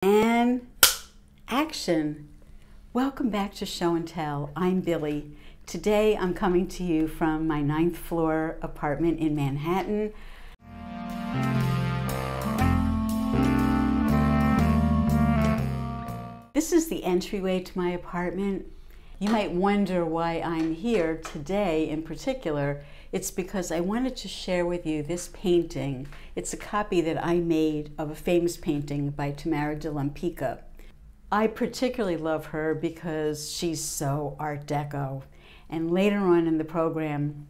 And action! Welcome back to Show and Tell. I'm Billie. Today I'm coming to you from my 9th floor apartment in Manhattan. This is the entryway to my apartment. You might wonder why I'm here today in particular. It's because I wanted to share with you this painting. It's a copy that I made of a famous painting by Tamara de Lempicka. I particularly love her because she's so Art Deco. And later on in the program,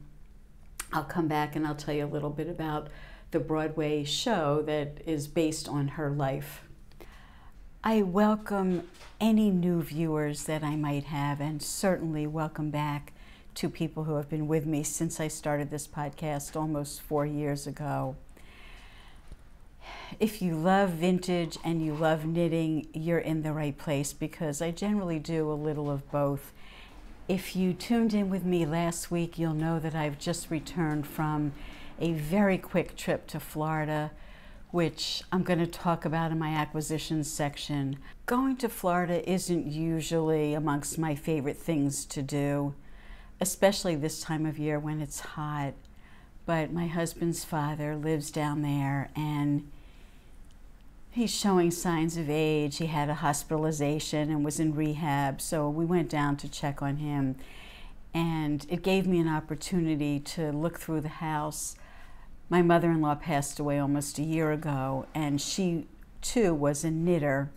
I'll come back and I'll tell you a little bit about the Broadway show that is based on her life. I welcome any new viewers that I might have, and certainly welcome back to people who have been with me since I started this podcast almost 4 years ago. If you love vintage and you love knitting, you're in the right place because I generally do a little of both. If you tuned in with me last week, you'll know that I've just returned from a very quick trip to Florida, which I'm going to talk about in my acquisitions section. Going to Florida isn't usually amongst my favorite things to do, especially this time of year when it's hot. But my husband's father lives down there and he's showing signs of age. He had a hospitalization and was in rehab, so we went down to check on him. And it gave me an opportunity to look through the house. My mother-in-law passed away almost a year ago, and she too was a knitter.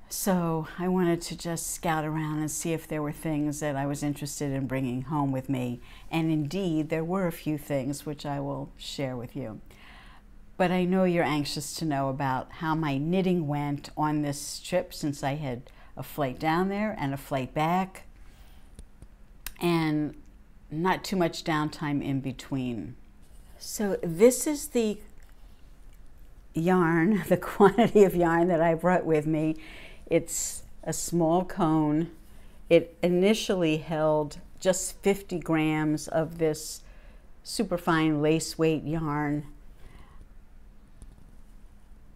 So I wanted to just scout around and see if there were things that I was interested in bringing home with me. And indeed, there were a few things which I will share with you. But I know you're anxious to know about how my knitting went on this trip, since I had a flight down there and a flight back, and not too much downtime in between. So this is the yarn, the quantity of yarn that I brought with me. It's a small cone. It initially held just 50 grams of this superfine lace weight yarn.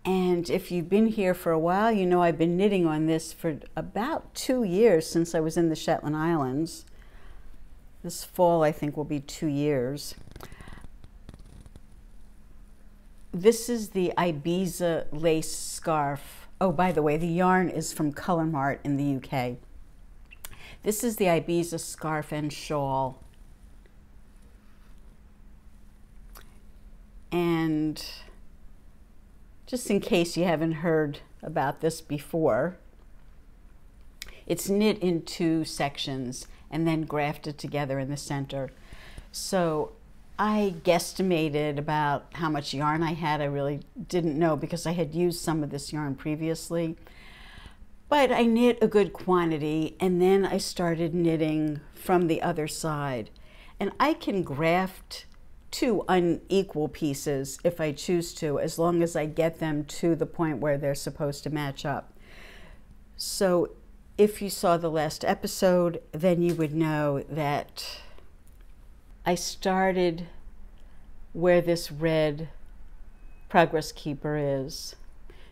And if you've been here for a while, you know I've been knitting on this for about 2 years since I was in the Shetland Islands. This fall, I think, will be 2 years. This is the Ibiza lace scarf. Oh, by the way, the yarn is from Colour Mart in the UK. This is the Ibiza scarf and shawl. And just in case you haven't heard about this before, it's knit in 2 sections and then grafted together in the center. So I guesstimated about how much yarn I had. I really didn't know because I had used some of this yarn previously. But I knit a good quantity, and then I started knitting from the other side. And I can graft 2 unequal pieces if I choose to, as long as I get them to the point where they're supposed to match up. So if you saw the last episode, then you would know that I started where this red progress keeper is.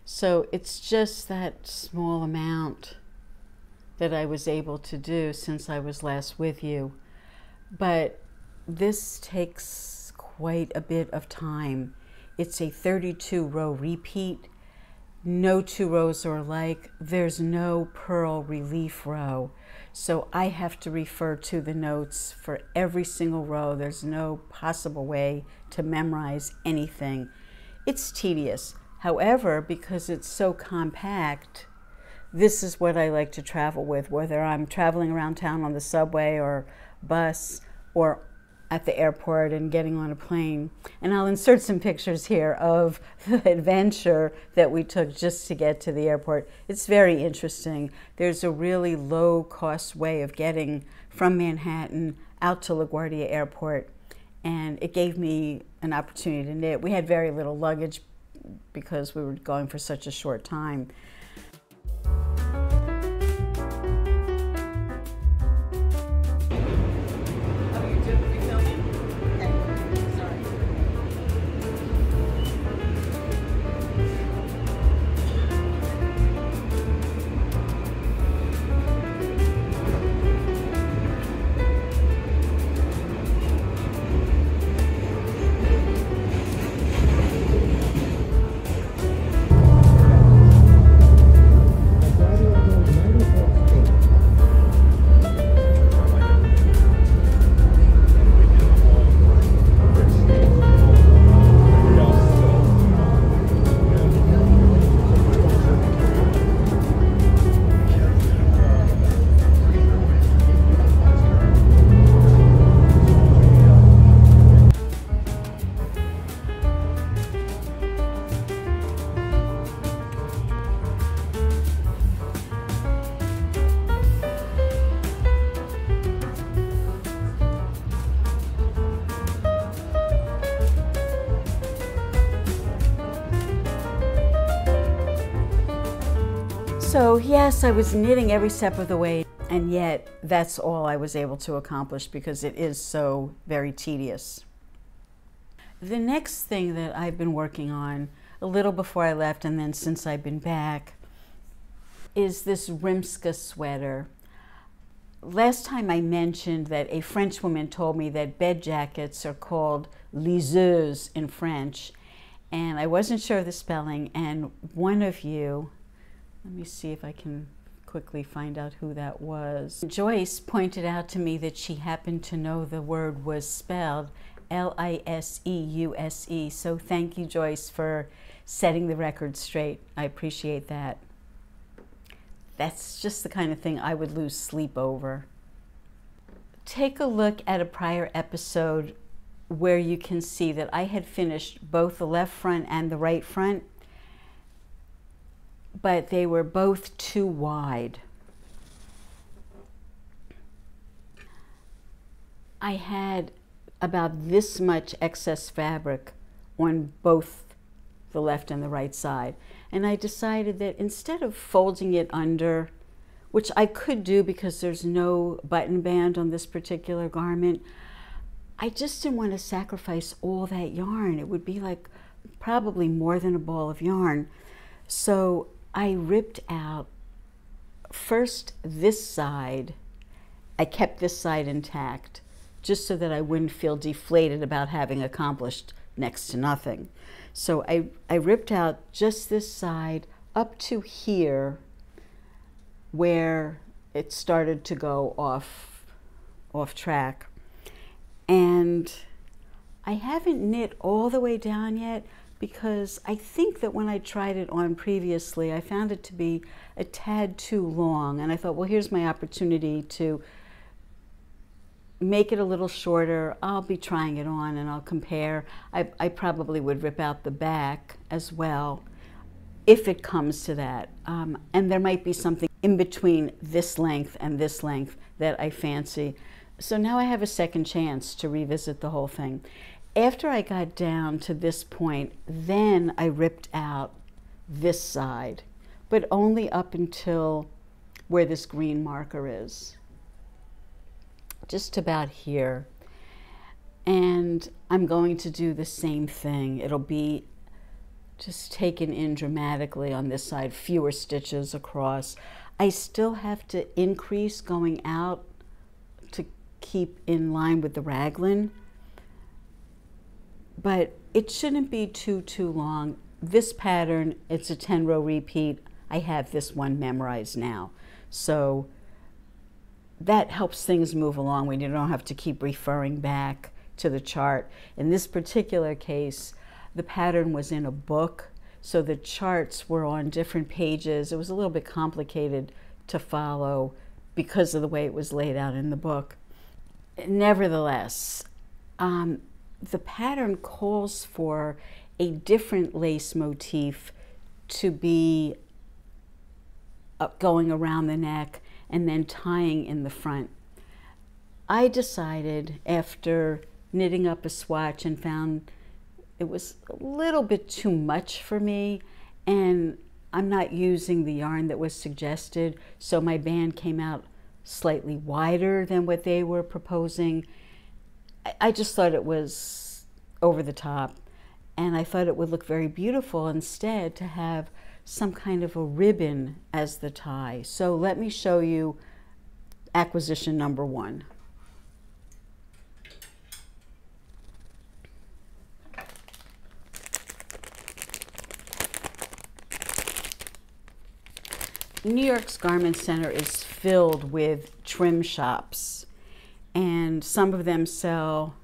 So it's just that small amount that I was able to do since I was last with you. But this takes quite a bit of time. It's a 32 row repeat. No 2 rows are alike. There's no purl relief row. So I have to refer to the notes for every single row. There's no possible way to memorize anything. It's tedious. However, because it's so compact, this is what I like to travel with, whether I'm traveling around town on the subway or bus or at the airport and getting on a plane. And I'll insert some pictures here of the adventure that we took just to get to the airport. It's very interesting. There's a really low-cost way of getting from Manhattan out to LaGuardia Airport, and it gave me an opportunity to knit. We had very little luggage because we were going for such a short time. So yes, I was knitting every step of the way, and yet that's all I was able to accomplish because it is so very tedious. The next thing that I've been working on a little before I left and then since I've been back is this Rimska sweater. Last time I mentioned that a French woman told me that bed jackets are called liseuses in French, and I wasn't sure of the spelling, and one of you, let me see if I can quickly find out who that was. Joyce pointed out to me that she happened to know the word was spelled L-I-S-E-U-S-E. So thank you, Joyce, for setting the record straight. I appreciate that. That's just the kind of thing I would lose sleep over. Take a look at a prior episode where you can see that I had finished both the left front and the right front, but they were both too wide. I had about this much excess fabric on both the left and the right side. And I decided that instead of folding it under, which I could do because there's no button band on this particular garment, I just didn't want to sacrifice all that yarn. It would be like probably more than a ball of yarn. So I ripped out first this side. I kept this side intact just so that I wouldn't feel deflated about having accomplished next to nothing. So I ripped out just this side up to here where it started to go off track. And I haven't knit all the way down yet because I think that when I tried it on previously, I found it to be a tad too long. And I thought, well, here's my opportunity to make it a little shorter. I'll be trying it on and I'll compare. I probably would rip out the back as well if it comes to that. And there might be something in between this length and this length that I fancy. So now I have a second chance to revisit the whole thing. After I got down to this point, then I ripped out this side, but only up until where this green marker is. Just about here. And I'm going to do the same thing. It'll be just taken in dramatically on this side, fewer stitches across. I still have to increase going out to keep in line with the raglan, but it shouldn't be too long. This pattern, it's a 10-row repeat. I have this one memorized now. So that helps things move along when you don't have to keep referring back to the chart. In this particular case, the pattern was in a book, so the charts were on different pages. It was a little bit complicated to follow because of the way it was laid out in the book. Nevertheless, the pattern calls for a different lace motif to be going around the neck and then tying in the front. I decided after knitting up a swatch and found it was a little bit too much for me, and I'm not using the yarn that was suggested, so my band came out slightly wider than what they were proposing. I just thought it was over the top, and I thought it would look very beautiful instead to have some kind of a ribbon as the tie. So let me show you acquisition number one. New York's Garment Center is filled with trim shops, and some of them sell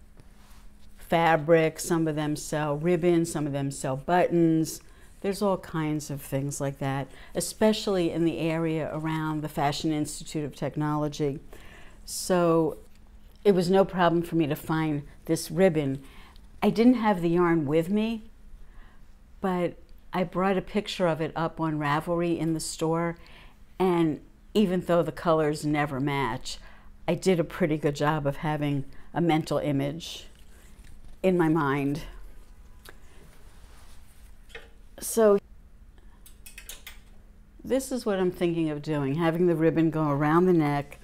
fabric, some of them sell ribbons, some of them sell buttons. There's all kinds of things like that, especially in the area around the Fashion Institute of Technology. So it was no problem for me to find this ribbon. I didn't have the yarn with me, but I brought a picture of it up on Ravelry in the store, and even though the colors never match, I did a pretty good job of having a mental image in my mind. this is what I'm thinking of doing, having the ribbon go around the neck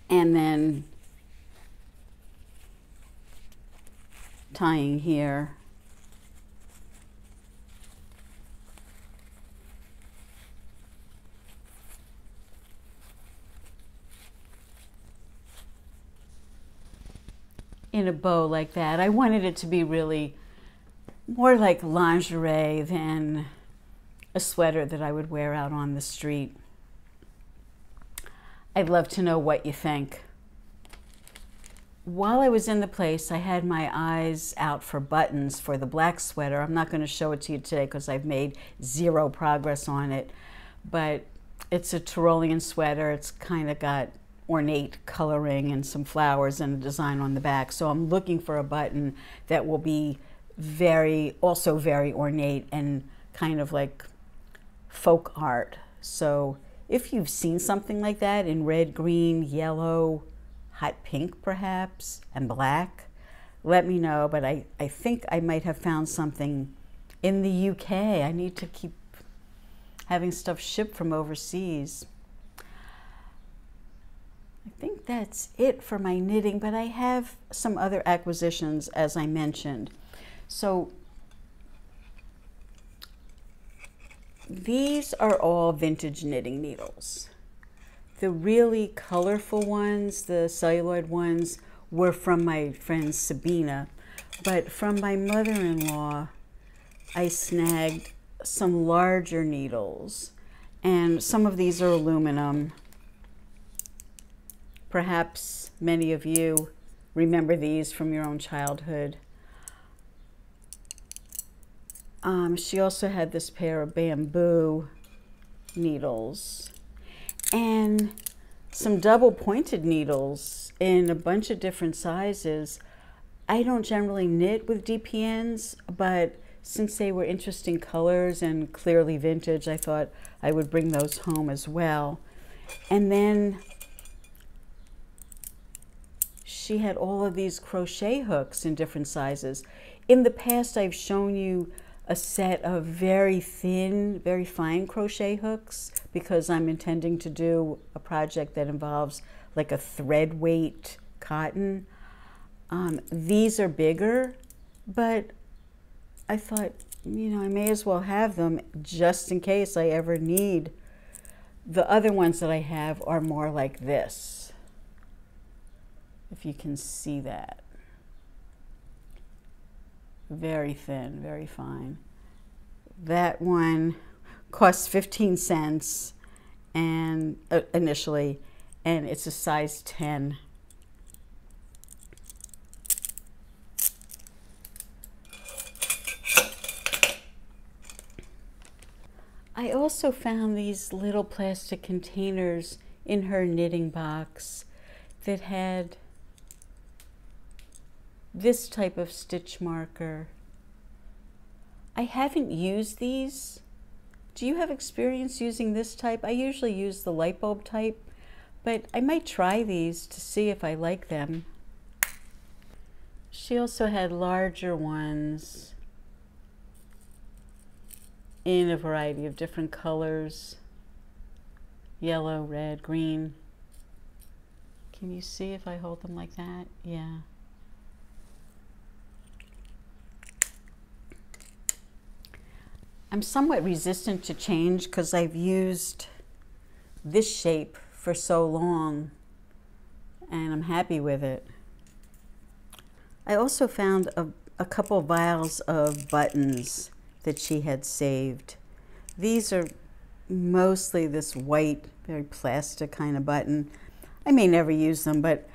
and then tying here. In a bow like that. I wanted it to be really more like lingerie than a sweater that I would wear out on the street. I'd love to know what you think. While I was in the place, I had my eyes out for buttons for the black sweater. I'm not going to show it to you today because I've made zero progress on it, but it's a Tyrolean sweater. It's kind of got ornate coloring and some flowers and a design on the back. So I'm looking for a button that will be also very ornate and kind of like folk art. So if you've seen something like that in red, green, yellow, hot pink perhaps, and black, let me know. But I think I might have found something in the UK. I need to keep having stuff shipped from overseas. I think that's it for my knitting, but I have some other acquisitions, as I mentioned. So these are all vintage knitting needles. The really colorful ones, the celluloid ones, were from my friend Sabina, but from my mother-in-law, I snagged some larger needles, and some of these are aluminum. Perhaps many of you remember these from your own childhood. She also had this pair of bamboo needles and some double pointed needles in a bunch of different sizes. I don't generally knit with DPNs, but since they were interesting colors and clearly vintage, I thought I would bring those home as well. And then she had all of these crochet hooks in different sizes. In the past, I've shown you a set of very thin, very fine crochet hooks because I'm intending to do a project that involves like a thread weight cotton. These are bigger, but I thought, you know, I may as well have them just in case I ever need. The other ones that I have are more like this, if you can see that. Very thin, very fine. That one cost 15 cents and initially, and it's a size 10. I also found these little plastic containers in her knitting box that had this type of stitch marker. I haven't used these. Do you have experience using this type? I usually use the light bulb type, but I might try these to see if I like them. She also had larger ones in a variety of different colors. Yellow, red, green. Can you see if I hold them like that? Yeah. I'm somewhat resistant to change because I've used this shape for so long and I'm happy with it. I also found a couple vials of buttons that she had saved. These are mostly this white, very plastic kind of button. I may never use them, but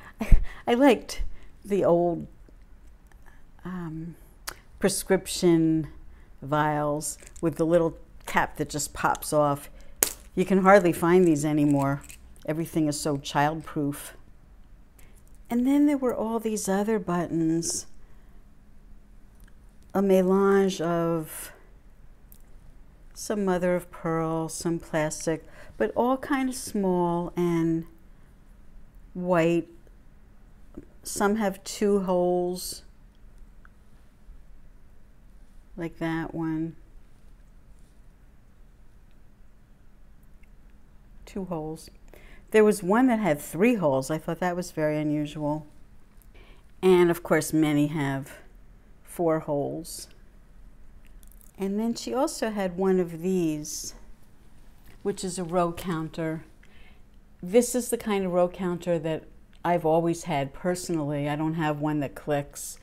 I liked the old prescription vials with the little cap that just pops off. You can hardly find these anymore. Everything is so childproof. And then there were all these other buttons, a melange of some mother of pearl, some plastic, but all kind of small and white. Some have 2 holes, like that one. 2 holes. There was one that had 3 holes. I thought that was very unusual. And of course, many have 4 holes. And then she also had one of these, which is a row counter. This is the kind of row counter that I've always had personally. I don't have one that clicks.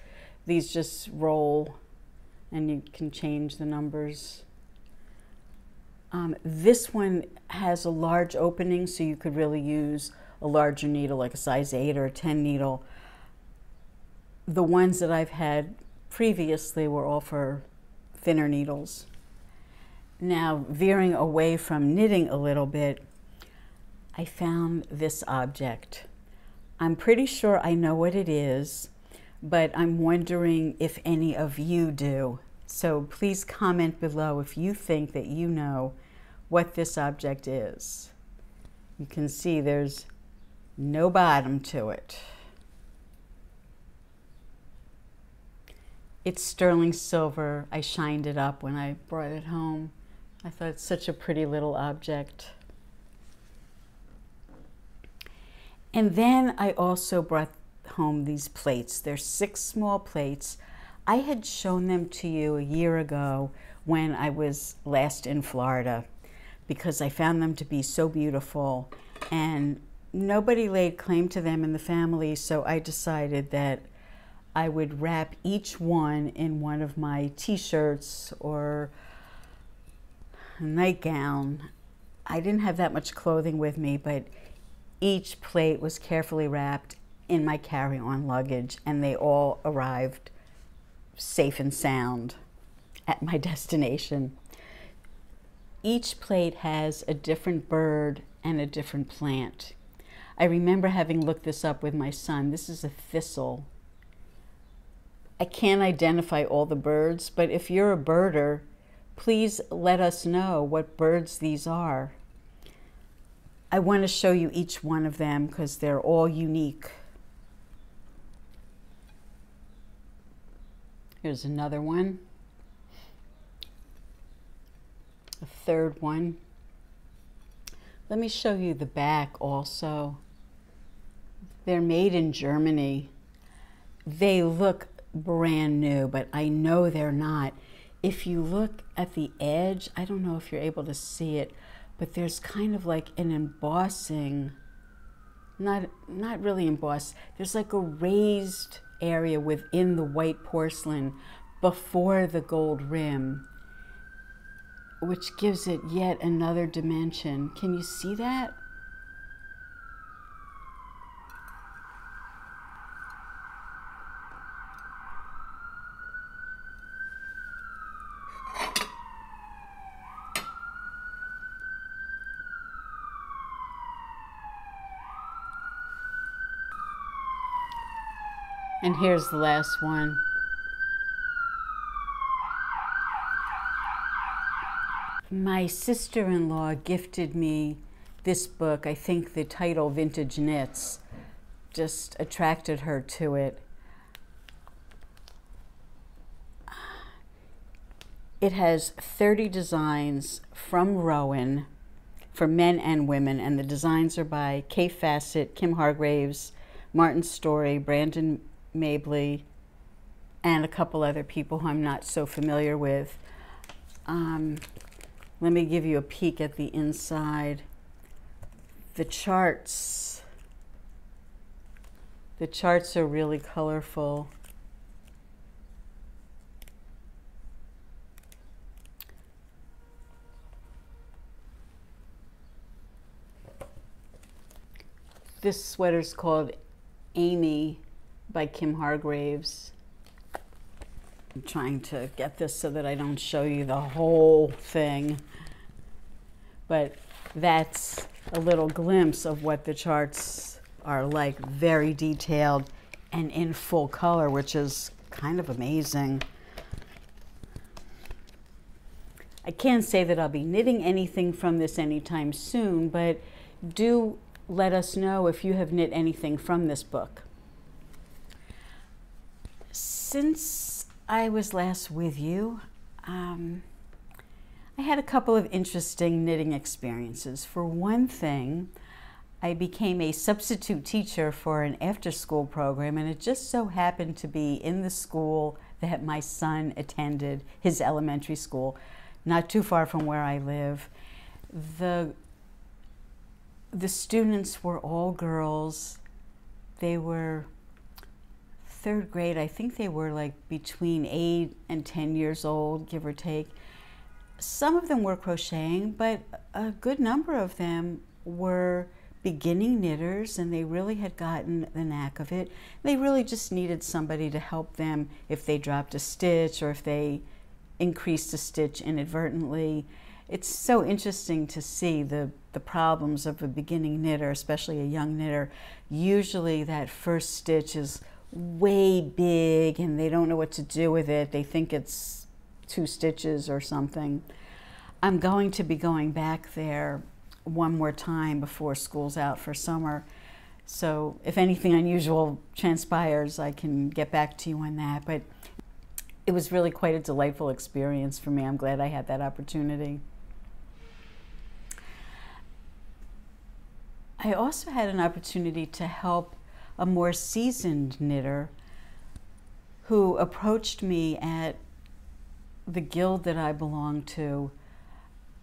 These just roll and you can change the numbers. This one has a large opening, so you could really use a larger needle, like a size 8 or a 10 needle. The ones that I've had previously were all for thinner needles. Now, veering away from knitting a little bit, I found this object. I'm pretty sure I know what it is, but I'm wondering if any of you do. So please comment below if you think that you know what this object is. You can see there's no bottom to it. It's sterling silver. I shined it up when I brought it home. I thought it's such a pretty little object. And then I also brought home these plates. They're 6 small plates. I had shown them to you a year ago when I was last in Florida, because I found them to be so beautiful and nobody laid claim to them in the family, so I decided that I would wrap each one in one of my t-shirts or a nightgown. I didn't have that much clothing with me, but each plate was carefully wrapped in my carry-on luggage, and they all arrived safe and sound at my destination. Each plate has a different bird and a different plant. I remember having looked this up with my son. This is a thistle. I can't identify all the birds, but if you're a birder, please let us know what birds these are. I want to show you each one of them because they're all unique. Here's another one. A third one. Let me show you the back also. They're made in Germany. They look brand new, but I know they're not. If you look at the edge, I don't know if you're able to see it, but there's kind of like an embossing, not really embossed. There's like a raised area within the white porcelain before the gold rim, which gives it yet another dimension. Can you see that? And here's the last one. My sister-in-law gifted me this book. I think the title, Vintage Knits, just attracted her to it. It has 30 designs from Rowan for men and women, and the designs are by Kay Fassett, Kim Hargraves, Martin Story, Brandon Mabley, and a couple other people who I'm not so familiar with. Let me give you a peek at the inside. The charts are really colorful. This sweater's called Amy by Kim Hargraves. I'm trying to get this so that I don't show you the whole thing, but that's a little glimpse of what the charts are like, very detailed and in full color, which is kind of amazing. I can't say that I'll be knitting anything from this anytime soon, but do let us know if you have knit anything from this book. Since I was last with you, I had a couple of interesting knitting experiences. For one thing, I became a substitute teacher for an after-school program, and it just so happened to be in the school that my son attended, his elementary school, not too far from where I live. The students were all girls. They were third grade. I think they were like between 8 and 10 years old, give or take. Some of them were crocheting, but a good number of them were beginning knitters, and they really had gotten the knack of it. They really just needed somebody to help them if they dropped a stitch or if they increased a stitch inadvertently. It's so interesting to see the problems of a beginning knitter, especially a young knitter. Usually that first stitch is way big and they don't know what to do with it. They think it's 2 stitches or something. I'm going to be going back there one more time before school's out for summer. So if anything unusual transpires, I can get back to you on that. But it was really quite a delightful experience for me. I'm glad I had that opportunity. I also had an opportunity to help a more seasoned knitter who approached me at the guild that I belong to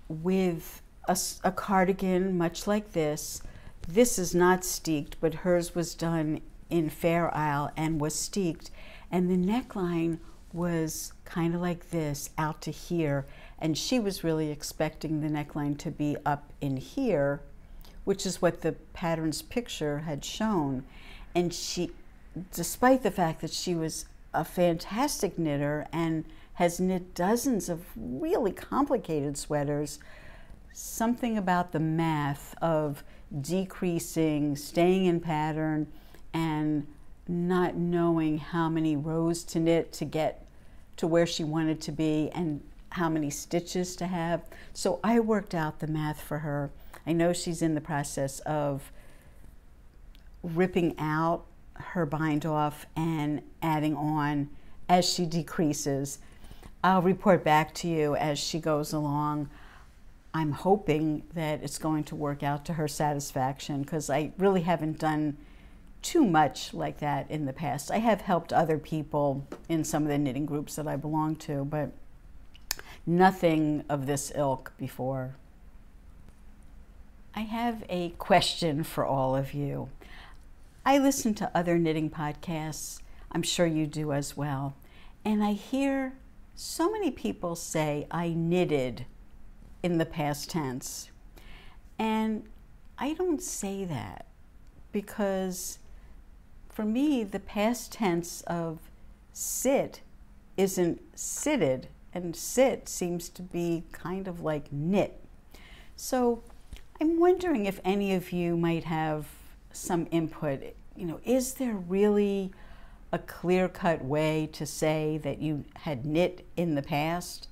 with a cardigan much like this. This is not steeked, but hers was done in Fair Isle and was steeked, and the neckline was kind of like this out to here, and she was really expecting the neckline to be up in here, which is what the pattern's picture had shown. And she, despite the fact that she was a fantastic knitter and has knit dozens of really complicated sweaters, something about the math of decreasing, staying in pattern, and not knowing how many rows to knit to get to where she wanted to be and how many stitches to have. So I worked out the math for her. I know she's in the process of ripping out her bind off and adding on as she decreases. I'll report back to you as she goes along. I'm hoping that it's going to work out to her satisfaction, because I really haven't done too much like that in the past. I have helped other people in some of the knitting groups that I belong to, but nothing of this ilk before. I have a question for all of you. I listen to other knitting podcasts. I'm sure you do as well. And I hear so many people say, I knitted in the past tense. And I don't say that, because for me, the past tense of sit isn't sitted, and sit seems to be kind of like knit. So I'm wondering if any of you might have some input. You know, is there really a clear-cut way to say that you had knit in the past?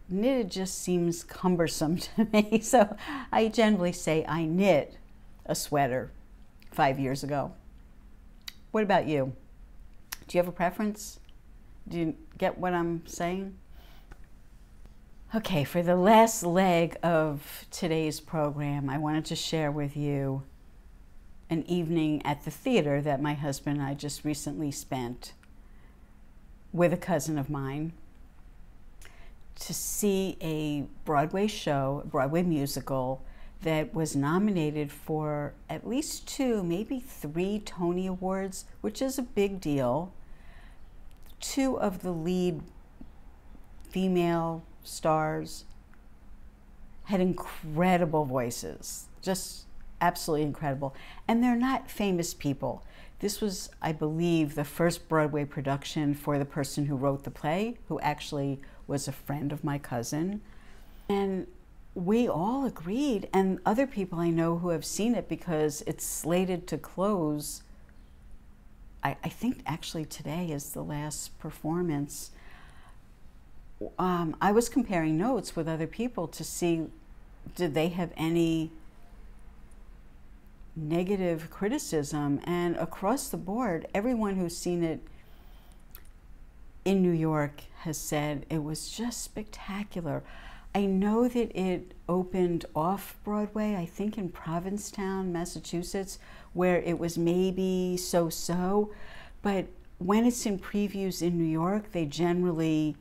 Knitted just seems cumbersome to me, so I generally say I knit a sweater 5 years ago. What about you? Do you have a preference? Do you get what I'm saying? Okay, for the last leg of today's program, I wanted to share with you an evening at the theater that my husband and I just recently spent with a cousin of mine to see a Broadway show, a Broadway musical, that was nominated for at least 2, maybe 3 Tony Awards, which is a big deal. 2 of the lead female stars had incredible voices, just absolutely incredible. And they're not famous people. This was, I believe, the first Broadway production for the person who wrote the play, who actually was a friend of my cousin. And we all agreed, and other people I know who have seen it, because it's slated to close. I think actually today is the last performance. I was comparing notes with other people to see, did they have any negative criticism, and across the board, everyone who's seen it in New York has said it was just spectacular. I know that it opened off Broadway, I think in Provincetown, Massachusetts, where it was maybe so-so, but when it's in previews in New York, they generally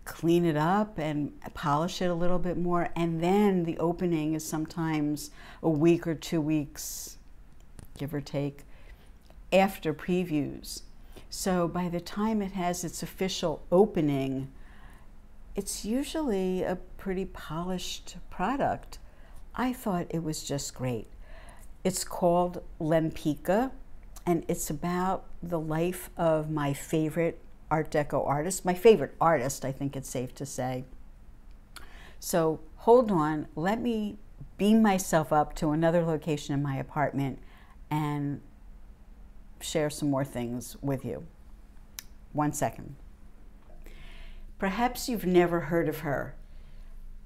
clean it up and polish it a little bit more, and then the opening is sometimes a week or 2 weeks, give or take, after previews. So by the time it has its official opening, it's usually a pretty polished product. I thought it was just great. It's called Lempicka, and it's about the life of my favorite Art Deco artist, my favorite artist, I think it's safe to say. So hold on, let me beam myself up to another location in my apartment and share some more things with you. 1 second. Perhaps you've never heard of her.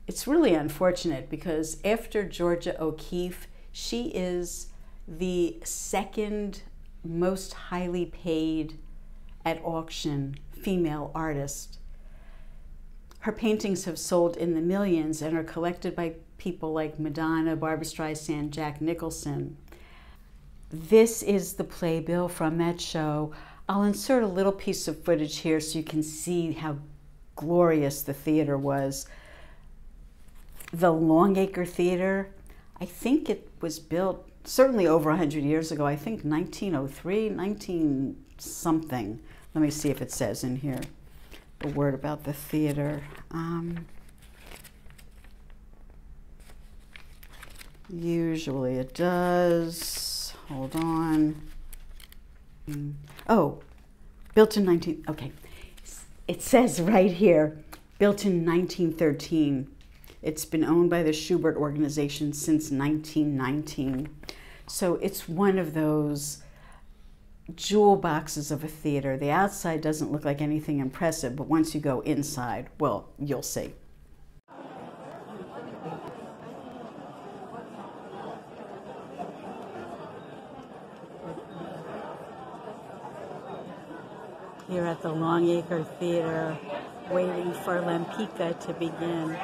It's really unfortunate because after Georgia O'Keeffe, she is the second most highly paid at auction female artist. Her paintings have sold in the millions and are collected by people like Madonna, Barbra Streisand, Jack Nicholson. This is the playbill from that show. I'll insert a little piece of footage here so you can see how glorious the theater was. The Longacre Theater, I think it was built certainly over 100 years ago. I think 1903, 19 something. Let me see if it says in here a word about the theater. Usually it does. Hold on. Oh, built in okay. It says right here, built in 1913. It's been owned by the Schubert Organization since 1919. So it's one of those jewel boxes of a theater. The outside doesn't look like anything impressive, but once you go inside, well, you'll see. Here at the Longacre Theater, waiting for Lempicka to begin.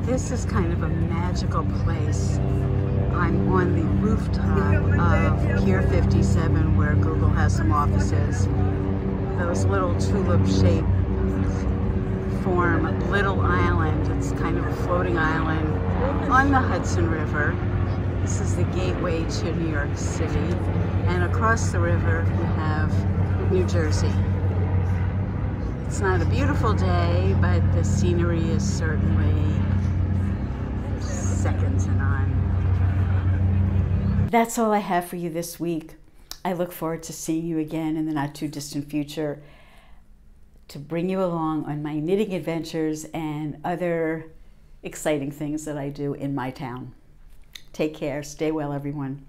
This is kind of a magical place. I'm on the rooftop of Pier 57 where Google has some offices. Those little tulip-shaped form Little Island. It's kind of a floating island on the Hudson River. This is the gateway to New York City. And across the river we have New Jersey. It's not a beautiful day, but the scenery is certainly second to none. That's all I have for you this week. I look forward to seeing you again in the not too distant future to bring you along on my knitting adventures and other exciting things that I do in my town. Take care. Stay well, everyone.